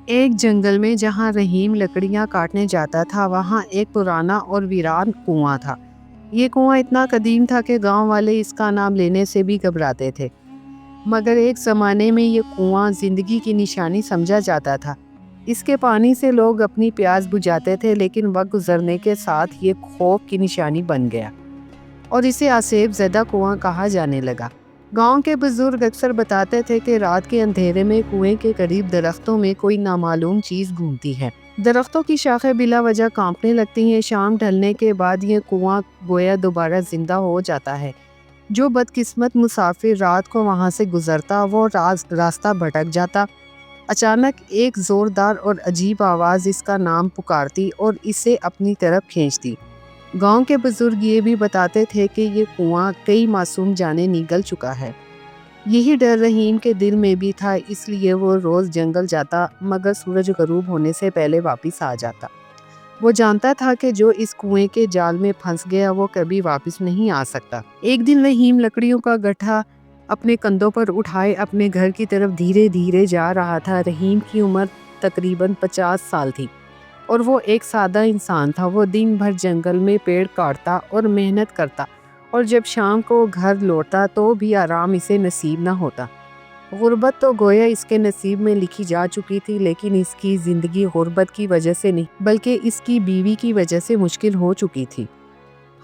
ایک جنگل میں جہاں رحیم لکڑیاں کاٹنے جاتا تھا وہاں ایک پرانا اور ویران کنواں تھا۔ یہ کنواں اتنا قدیم تھا کہ گاؤں والے اس کا نام لینے سے بھی گھبراتے تھے، مگر ایک زمانے میں یہ کنواں زندگی کی نشانی سمجھا جاتا تھا۔ اس کے پانی سے لوگ اپنی پیاس بجھاتے تھے، لیکن وقت گزرنے کے ساتھ یہ خوف کی نشانی بن گیا اور اسے آسیب زدہ کنواں کہا جانے لگا۔ گاؤں کے بزرگ اکثر بتاتے تھے کہ رات کے اندھیرے میں کنویں کے قریب درختوں میں کوئی نامعلوم چیز گھومتی ہے۔ درختوں کی شاخیں بلا وجہ کانپنے لگتی ہیں۔ شام ڈھلنے کے بعد یہ کنواں گویا دوبارہ زندہ ہو جاتا ہے۔ جو بدقسمت مسافر رات کو وہاں سے گزرتا وہ راستہ بھٹک جاتا۔ اچانک ایک زوردار اور عجیب آواز اس کا نام پکارتی اور اسے اپنی طرف کھینچتی۔ گاؤں کے بزرگ یہ بھی بتاتے تھے کہ یہ کنواں کئی معصوم جانیں نگل چکا ہے۔ یہی ڈر رحیم کے دل میں بھی تھا، اس لیے وہ روز جنگل جاتا مگر سورج غروب ہونے سے پہلے واپس آ جاتا۔ وہ جانتا تھا کہ جو اس کنویں کے جال میں پھنس گیا وہ کبھی واپس نہیں آ سکتا۔ ایک دن رحیم لکڑیوں کا گٹھا اپنے کندھوں پر اٹھائے اپنے گھر کی طرف دھیرے دھیرے جا رہا تھا۔ رحیم کی عمر تقریباً 50 سال تھی اور وہ ایک سادہ انسان تھا۔ وہ دن بھر جنگل میں پیڑ کاٹتا اور محنت کرتا اور جب شام کو گھر لوٹتا تو بھی آرام اسے نصیب نہ ہوتا۔ غربت تو گویا اس کے نصیب میں لکھی جا چکی تھی، لیکن اس کی زندگی غربت کی وجہ سے نہیں بلکہ اس کی بیوی کی وجہ سے مشکل ہو چکی تھی۔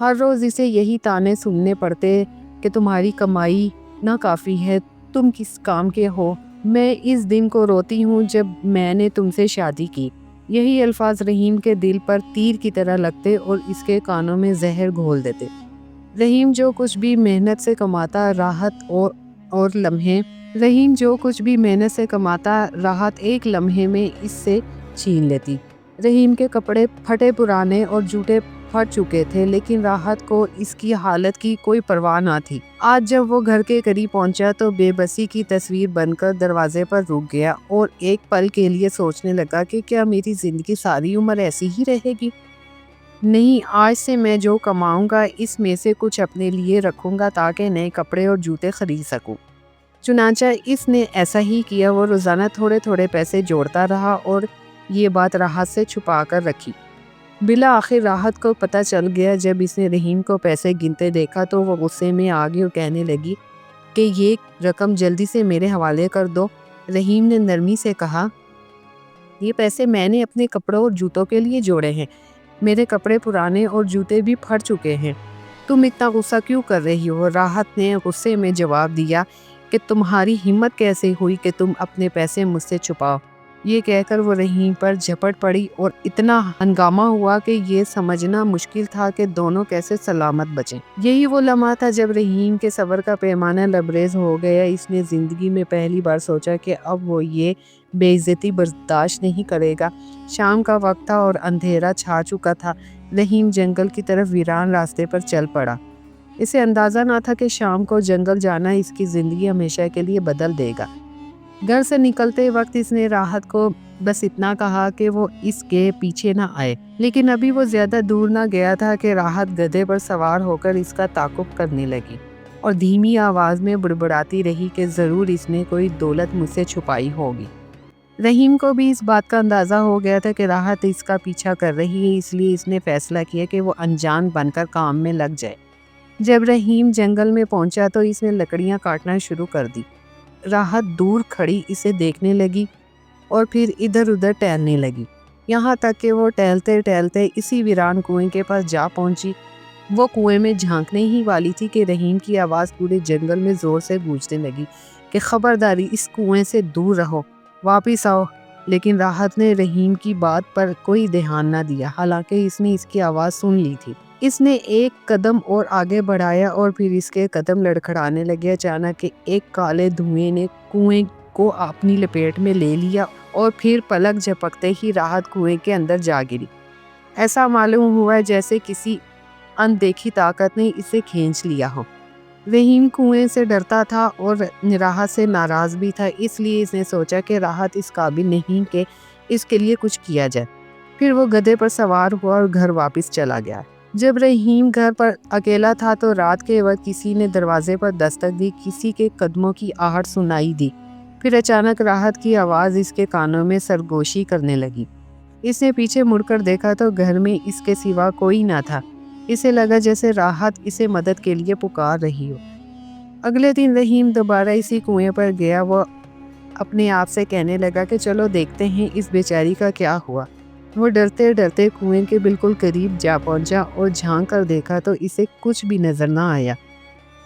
ہر روز اسے یہی طعنے سننے پڑتے کہ تمہاری کمائی نہ کافی ہے، تم کس کام کے ہو، میں اس دن کو روتی ہوں جب میں نے تم سے شادی کی۔ یہی الفاظ رحیم کے دل پر تیر کی طرح لگتے اور اس کے کانوں میں زہر گھول دیتے۔ رحیم جو کچھ بھی محنت سے کماتا راحت ایک لمحے میں اس سے چھین لیتی۔ رحیم کے کپڑے پھٹے پرانے اور جوتے پھٹ چکے تھے، لیکن راحت کو اس کی حالت کی کوئی پرواہ نہ تھی۔ آج جب وہ گھر کے قریب پہنچا تو بے بسی کی تصویر بن کر دروازے پر رک گیا اور ایک پل کے لیے سوچنے لگا کہ کیا میری زندگی ساری عمر ایسی ہی رہے گی؟ نہیں، آج سے میں جو کماؤں گا اس میں سے کچھ اپنے لیے رکھوں گا تاکہ نئے کپڑے اور جوتے خرید سکوں۔ چنانچہ اس نے ایسا ہی کیا۔ وہ روزانہ تھوڑے تھوڑے پیسے جوڑتا رہا اور یہ بات راحت سے چھپا کر رکھی۔ بالآخر راحت کو پتہ چل گیا۔ جب اس نے رحیم کو پیسے گنتے دیکھا تو وہ غصے میں آ گئی اور کہنے لگی کہ یہ رقم جلدی سے میرے حوالے کر دو۔ رحیم نے نرمی سے کہا، یہ پیسے میں نے اپنے کپڑوں اور جوتوں کے لیے جوڑے ہیں، میرے کپڑے پرانے اور جوتے بھی پھٹ چکے ہیں، تم اتنا غصہ کیوں کر رہی ہو؟ راحت نے غصے میں جواب دیا کہ تمہاری ہمت کیسے ہوئی کہ تم اپنے پیسے مجھ سے چھپاؤ؟ یہ کہہ کر وہ رحیم پر جھپٹ پڑی اور اتنا ہنگامہ ہوا کہ یہ سمجھنا مشکل تھا کہ دونوں کیسے سلامت بچیں۔ یہی وہ لمحہ تھا جب رحیم کے صبر کا پیمانہ لبریز ہو گیا۔ اس نے زندگی میں پہلی بار سوچا کہ اب وہ یہ بے عزتی برداشت نہیں کرے گا۔ شام کا وقت تھا اور اندھیرا چھا چکا تھا۔ رحیم جنگل کی طرف ویران راستے پر چل پڑا۔ اسے اندازہ نہ تھا کہ شام کو جنگل جانا اس کی زندگی ہمیشہ کے لیے بدل دے گا۔ گھر سے نکلتے وقت اس نے راحت کو بس اتنا کہا کہ وہ اس کے پیچھے نہ آئے، لیکن ابھی وہ زیادہ دور نہ گیا تھا کہ راحت گدھے پر سوار ہو کر اس کا تعاقب کرنے لگی اور دھیمی آواز میں بڑبڑاتی رہی کہ ضرور اس نے کوئی دولت مجھ سے چھپائی ہوگی۔ رحیم کو بھی اس بات کا اندازہ ہو گیا تھا کہ راحت اس کا پیچھا کر رہی ہے، اس لیے اس نے فیصلہ کیا کہ وہ انجان بن کر کام میں لگ جائے۔ جب رحیم جنگل میں پہنچا تو اس نے لکڑیاں کاٹنا شروع کر دی۔ راحت دور کھڑی اسے دیکھنے لگی اور پھر ادھر ادھر ٹہلنے لگی، یہاں تک کہ وہ ٹہلتے ٹہلتے اسی ویران کنویں کے پاس جا پہنچی۔ وہ کنویں میں جھانکنے ہی والی تھی کہ رحیم کی آواز پورے جنگل میں زور سے گونجنے لگی کہ خبرداری، اس کنویں سے دور رہو، واپس آؤ۔ لیکن راحت نے رحیم کی بات پر کوئی دھیان نہ دیا، حالانکہ اس نے اس کی آواز سن لی تھی۔ اس نے ایک قدم اور آگے بڑھایا اور پھر اس کے قدم لڑکھڑانے لگے۔ اچانک ایک کالے دھوئیں نے کنویں کو اپنی لپیٹ میں لے لیا اور پھر پلک جھپکتے ہی راحت کنویں کے اندر جا گری۔ ایسا معلوم ہوا جیسے کسی اندیکھی طاقت نے اسے کھینچ لیا ہو۔ رحیم کنویں سے ڈرتا تھا اور راحت سے ناراض بھی تھا، اس لیے اس نے سوچا کہ راحت اس قابل نہیں کہ اس کے لیے کچھ کیا جائے۔ پھر وہ گدھے پر سوار ہوا اور گھر واپس چلا گیا۔ جب رحیم گھر پر اکیلا تھا تو رات کے وقت کسی نے دروازے پر دستک دی۔ کسی کے قدموں کی آہٹ سنائی دی۔ پھر اچانک راحت کی آواز اس کے کانوں میں سرگوشی کرنے لگی۔ اس نے پیچھے مڑ کر دیکھا تو گھر میں اس کے سوا کوئی نہ تھا۔ اسے لگا جیسے راحت اسے مدد کے لیے پکار رہی ہو۔ اگلے دن رحیم دوبارہ اسی کنویں پر گیا۔ وہ اپنے آپ سے کہنے لگا کہ چلو دیکھتے ہیں اس بیچاری کا کیا ہوا۔ وہ ڈرتے ڈرتے کنویں کے بالکل قریب جا پہنچا اور جھانک کر دیکھا تو اسے کچھ بھی نظر نہ آیا۔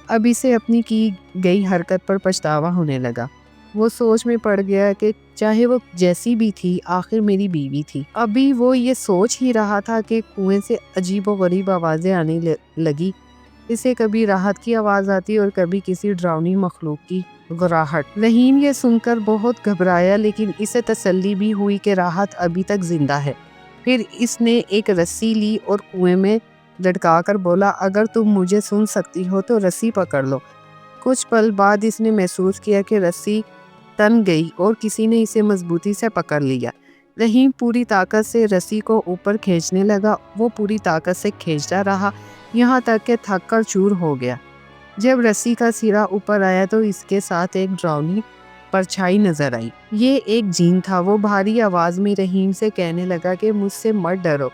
اب اسے اپنی کی گئی حرکت پر پچھتاوا ہونے لگا۔ وہ سوچ میں پڑ گیا کہ چاہے وہ جیسی بھی تھی آخر میری بیوی تھی۔ ابھی وہ یہ سوچ ہی رہا تھا کہ کنویں سے عجیب و غریب آوازیں آنے لگی۔ اسے کبھی راحت کی آواز آتی اور کبھی کسی ڈراؤنی مخلوق کی گراہٹ۔ رحیم یہ سن کر بہت گھبرایا، لیکن اسے تسلی بھی ہوئی کہ راحت ابھی تک زندہ ہے۔ پھر اس نے ایک رسی لی اور کنویں میں لٹکا کر بولا، اگر تم مجھے سن سکتی ہو تو رسی پکڑ لو۔ کچھ پل بعد اس نے محسوس کیا کہ رسی تن گئی اور کسی نے اسے مضبوطی سے پکڑ لیا۔ رحیم پوری طاقت سے رسی کو اوپر کھینچنے لگا۔ وہ پوری طاقت سے کھینچتا رہا یہاں تک کہ تھک کر چور ہو گیا۔ جب رسی کا سرا اوپر آیا تو اس کے ساتھ ایک ڈراؤنی پرچھائی نظر آئی۔ یہ ایک جین تھا۔ وہ بھاری آواز میں رحیم سے کہنے لگا کہ مجھ سے مت ڈرو،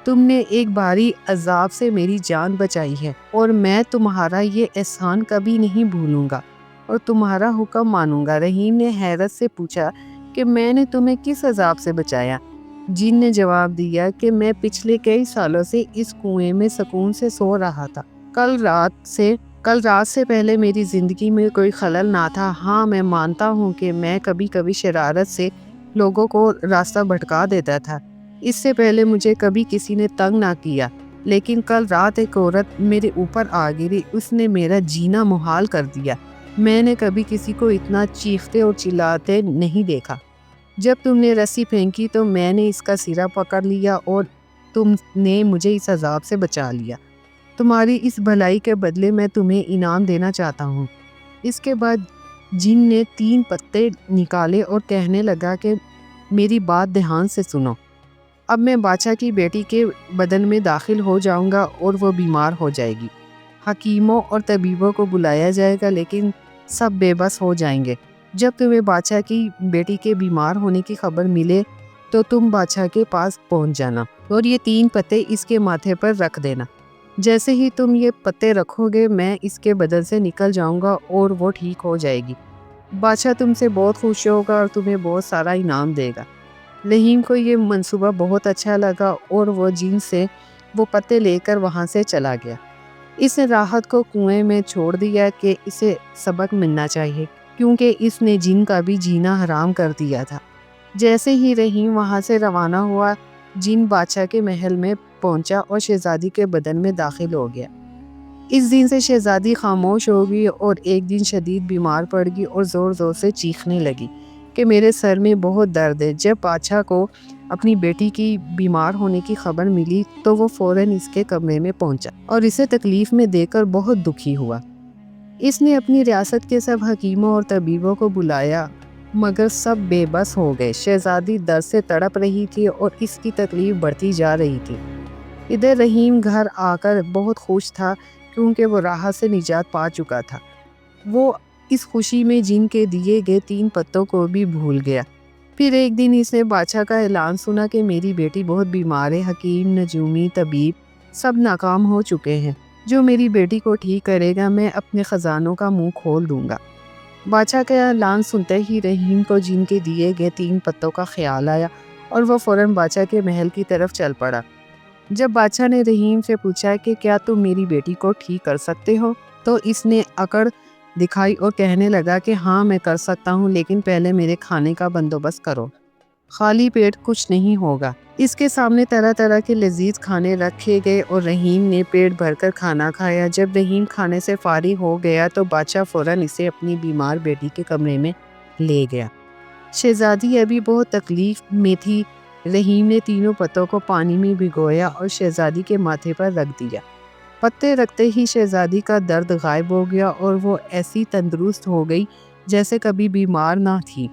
تم نے ایک بھاری عذاب سے میری جان بچائی ہے اور میں تمہارا یہ احسان کبھی نہیں بھولوں گا اور تمہارا حکم مانوں گا۔ رحیم نے حیرت سے پوچھا کہ میں نے تمہیں کس عذاب سے بچایا؟ جن نے جواب دیا کہ میں پچھلے کئی سالوں سے اس کنویں میں سکون سے سو رہا تھا۔ کل رات سے پہلے میری زندگی میں کوئی خلل نہ تھا۔ ہاں، میں مانتا ہوں کہ میں کبھی کبھی شرارت سے لوگوں کو راستہ بھٹکا دیتا تھا۔ اس سے پہلے مجھے کبھی کسی نے تنگ نہ کیا، لیکن کل رات ایک عورت میرے اوپر آ گری۔ اس نے میرا جینا محال کر دیا۔ میں نے کبھی کسی کو اتنا چیختے اور چلاتے نہیں دیکھا۔ جب تم نے رسی پھینکی تو میں نے اس کا سرا پکڑ لیا اور تم نے مجھے اس عذاب سے بچا لیا۔ تمہاری اس بھلائی کے بدلے میں تمہیں انعام دینا چاہتا ہوں۔ اس کے بعد جن نے 3 پتے نکالے اور کہنے لگا کہ میری بات دھیان سے سنو۔ اب میں بادشاہ کی بیٹی کے بدن میں داخل ہو جاؤں گا اور وہ بیمار ہو جائے گی۔ حکیموں اور طبیبوں کو بلایا جائے گا لیکن سب بے بس ہو جائیں گے۔ جب تمہیں بادشاہ کی بیٹی کے بیمار ہونے کی خبر ملے تو تم بادشاہ کے پاس پہنچ جانا اور یہ 3 پتے اس کے ماتھے پر رکھ دینا۔ جیسے ہی تم یہ پتے رکھو گے میں اس کے بدن سے نکل جاؤں گا اور وہ ٹھیک ہو جائے گی۔ بادشاہ تم سے بہت خوش ہوگا اور تمہیں بہت سارا انعام دے گا۔ رحیم کو یہ منصوبہ بہت اچھا لگا اور وہ جن سے وہ پتے لے کر وہاں سے چلا گیا۔ اس نے راحت کو کنویں میں چھوڑ دیا کہ اسے سبق ملنا چاہیے، کیونکہ اس نے جن کا بھی جینا حرام کر دیا تھا۔ جیسے ہی رحیم وہاں سے روانہ ہوا، جن بادشاہ کے محل میں پہنچا اور شہزادی کے بدن میں داخل ہو گیا۔ اس دن سے شہزادی خاموش ہو گئی اور ایک دن شدید بیمار پڑ گئی اور زور زور سے چیخنے لگی کہ میرے سر میں بہت درد ہے۔ جب بادشاہ کو اپنی بیٹی کی بیمار ہونے کی خبر ملی تو وہ فوراً اس کے کمرے میں پہنچا اور اسے تکلیف میں دیکھ کر بہت دکھی ہوا۔ اس نے اپنی ریاست کے سب حکیموں اور طبیبوں کو بلایا مگر سب بے بس ہو گئے۔ شہزادی درد سے تڑپ رہی تھی اور اس کی تکلیف بڑھتی جا رہی تھی۔ ادھر رحیم گھر آ کر بہت خوش تھا کیونکہ وہ راحت سے نجات پا چکا تھا۔ وہ اس خوشی میں جن کے دیے گئے 3 پتوں کو بھی بھول گیا۔ پھر ایک دن اس نے بادشاہ کا اعلان سنا کہ میری بیٹی بہت بیمار ہے۔ حکیم، نجومی، طبیب سب ناکام ہو چکے ہیں۔ جو میری بیٹی کو ٹھیک کرے گا میں اپنے خزانوں کا منہ کھول دوں گا۔ بادشاہ کا اعلان سنتے ہی رحیم کو جن کے دیے گئے 3 پتوں کا خیال آیا اور وہ فوراً بادشاہ کے محل کی طرف چل پڑا۔ جب بادشاہ نے رحیم سے پوچھا کہ کیا تم میری بیٹی کو ٹھیک کر سکتے ہو تو اس نے اکڑ دکھائی اور کہنے لگا کہ ہاں میں کر سکتا ہوں، لیکن پہلے میرے کھانے کا بندوبست کرو۔ خالی پیٹ کچھ نہیں ہوگا۔ اس کے سامنے طرح طرح کے لذیذ کھانے رکھے گئے اور رحیم نے پیٹ بھر کر کھانا کھایا۔ جب رحیم کھانے سے فارغ ہو گیا تو بادشاہ فوراً اسے اپنی بیمار بیٹی کے کمرے میں لے گیا۔ شہزادی ابھی بہت تکلیف میں تھی۔ رحیم نے 3 پتوں کو پانی میں بھگویا اور شہزادی کے ماتھے پر رکھ دیا۔ پتے رکھتے ہی شہزادی کا درد غائب ہو گیا اور وہ ایسی تندرست ہو گئی جیسے کبھی بیمار نہ تھی۔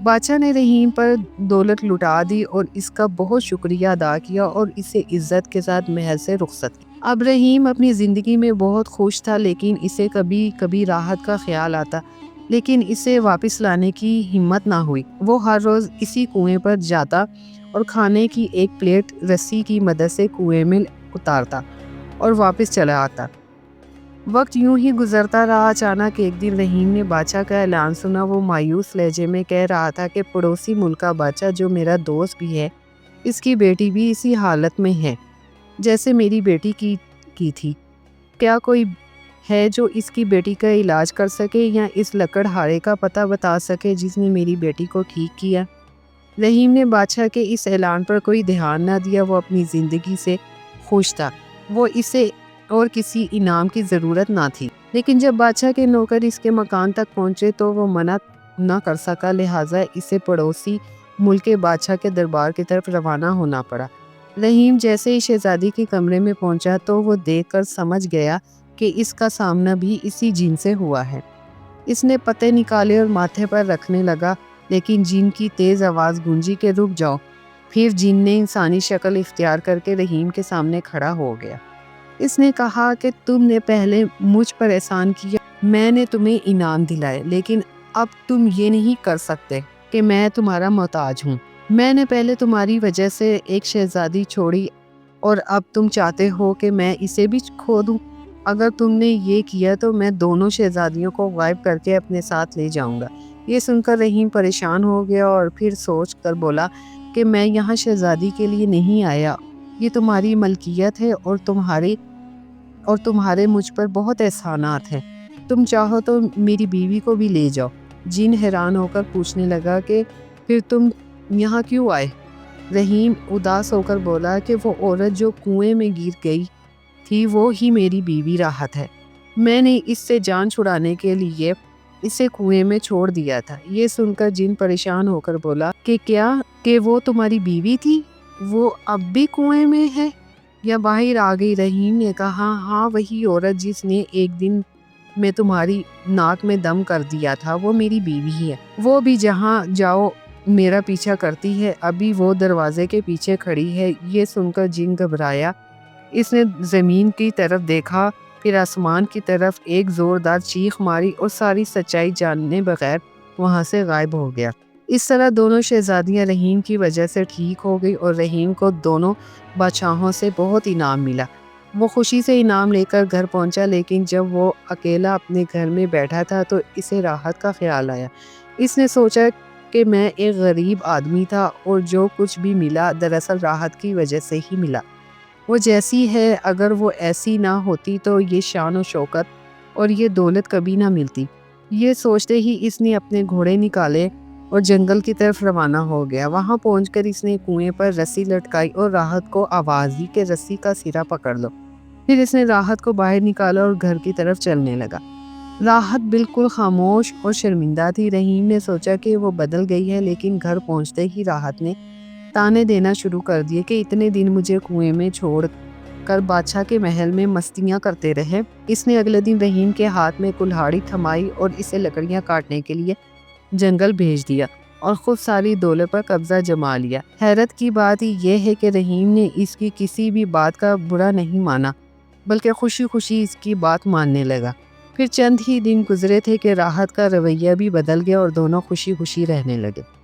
بادشاہ نے رحیم پر دولت لٹا دی اور اس کا بہت شکریہ ادا کیا اور اسے عزت کے ساتھ محل سے رخصت کیا۔ اب رحیم اپنی زندگی میں بہت خوش تھا، لیکن اسے کبھی کبھی راحت کا خیال آتا۔ لیکن اسے واپس لانے کی ہمت نہ ہوئی۔ وہ ہر روز اسی کنویں پر جاتا اور کھانے کی ایک پلیٹ رسی کی مدد سے کنویں میں اتارتا اور واپس چلا آتا۔ وقت یوں ہی گزرتا رہا۔ اچانک ایک دن رحیم نے بادشاہ کا اعلان سنا۔ وہ مایوس لہجے میں کہہ رہا تھا کہ پڑوسی ملک کا بادشاہ، جو میرا دوست بھی ہے، اس کی بیٹی بھی اسی حالت میں ہے جیسے میری بیٹی کی تھی۔ کیا کوئی ہے جو اس کی بیٹی کا علاج کر سکے یا اس لکڑہارے کا پتہ بتا سکے جس نے میری بیٹی کو ٹھیک کیا؟ رحیم نے بادشاہ کے اس اعلان پر کوئی دھیان نہ دیا۔ وہ اپنی زندگی سے خوش تھا۔ وہ اسے اور کسی انعام کی ضرورت نہ تھی۔ لیکن جب بادشاہ کے نوکر اس کے مکان تک پہنچے تو وہ منع نہ کر سکا، لہٰذا اسے پڑوسی ملک کے بادشاہ کے دربار کی طرف روانہ ہونا پڑا۔ رحیم جیسے ہی شہزادی کے کمرے میں پہنچا تو وہ دیکھ کر سمجھ گیا کہ اس کا سامنا بھی اسی جن سے ہوا ہے۔ اس نے پتے نکالے اور ماتھے پر رکھنے لگا، لیکن جن کی تیز آواز گونجی کہ رک جاؤ۔ پھر جن نے انسانی شکل اختیار کر کے رحیم کے سامنے کھڑا ہو گیا۔ اس نے کہا کہ تم نے پہلے مجھ پر احسان کیا، میں نے تمہیں انعام دلائے، لیکن اب تم یہ نہیں کر سکتے کہ میں تمہارا محتاج ہوں۔ میں نے پہلے تمہاری وجہ سے ایک شہزادی چھوڑی اور اب تم چاہتے ہو کہ میں اسے بھی کھو دوں۔ اگر تم نے یہ کیا تو میں دونوں شہزادیوں کو غائب کر کے اپنے ساتھ لے جاؤں گا۔ یہ سن کر رحیم پریشان ہو گیا اور پھر سوچ کر بولا کہ میں یہاں شہزادی کے لیے نہیں آیا، یہ تمہاری ملکیت ہے اور تمہارے مجھ پر بہت احسانات ہیں۔ تم چاہو تو میری بیوی کو بھی لے جاؤ۔ جن حیران ہو کر پوچھنے لگا کہ پھر تم یہاں کیوں آئے؟ رحیم اداس ہو کر بولا کہ وہ عورت جو کنویں میں گر گئی تھی وہ ہی میری بیوی راحت ہے۔ میں نے اس سے جان چھڑانے کے لیے اسے کنویں میں چھوڑ دیا تھا۔ یہ سن کر جن پریشان ہو کر بولا کہ وہ تمہاری بیوی تھی؟ وہ اب بھی کنویں میں ہے یا باہر آ گئی؟ رحیم نے کہا ہاں، وہی عورت جس نے ایک دن میں تمہاری ناک میں دم کر دیا تھا وہ میری بیوی ہی ہے۔ وہ بھی جہاں جاؤ میرا پیچھا کرتی ہے، ابھی وہ دروازے کے پیچھے کھڑی ہے۔ یہ سن کر جن گھبرایا۔ اس نے زمین کی طرف دیکھا، پھر آسمان کی طرف، ایک زوردار چیخ ماری اور ساری سچائی جاننے بغیر وہاں سے غائب ہو گیا۔ اس طرح دونوں شہزادیاں رحیم کی وجہ سے ٹھیک ہو گئی اور رحیم کو دونوں بادشاہوں سے بہت انعام ملا۔ وہ خوشی سے انعام لے کر گھر پہنچا، لیکن جب وہ اکیلا اپنے گھر میں بیٹھا تھا تو اسے راحت کا خیال آیا۔ اس نے سوچا کہ میں ایک غریب آدمی تھا اور جو کچھ بھی ملا دراصل راحت کی وجہ سے ہی ملا۔ وہ جیسی ہے، اگر وہ ایسی نہ ہوتی تو یہ شان و شوکت اور یہ دولت کبھی نہ ملتی۔ یہ سوچتے ہی اس نے اپنے گھوڑے نکالے اور جنگل کی طرف روانہ ہو گیا۔ وہاں پہنچ کر اس نے کنویں پر رسی لٹکائی اور راحت کو آواز دی کہ رسی کا سرا پکڑ لو۔ پھر اس نے راحت کو باہر نکالا اور گھر کی طرف چلنے لگا۔ راحت بالکل خاموش اور شرمندہ تھی۔ رحیم نے سوچا کہ وہ بدل گئی ہے، لیکن گھر پہنچتے ہی راحت نے تانے دینا شروع کر دیے کہ اتنے دن مجھے کنویں میں چھوڑ کر بادشاہ کے محل میں مستیاں کرتے رہے۔ اس نے اگلے دن رحیم کے ہاتھ میں کلہاڑی تھمائی اور اسے لکڑیاں کاٹنے کے لیے جنگل بھیج دیا اور خود ساری دولت پر قبضہ جما لیا۔ حیرت کی بات یہ ہے کہ رحیم نے اس کی کسی بھی بات کا برا نہیں مانا، بلکہ خوشی خوشی اس کی بات ماننے لگا۔ پھر چند ہی دن گزرے تھے کہ راحت کا رویہ بھی بدل گیا اور دونوں خوشی خوشی رہنے لگے۔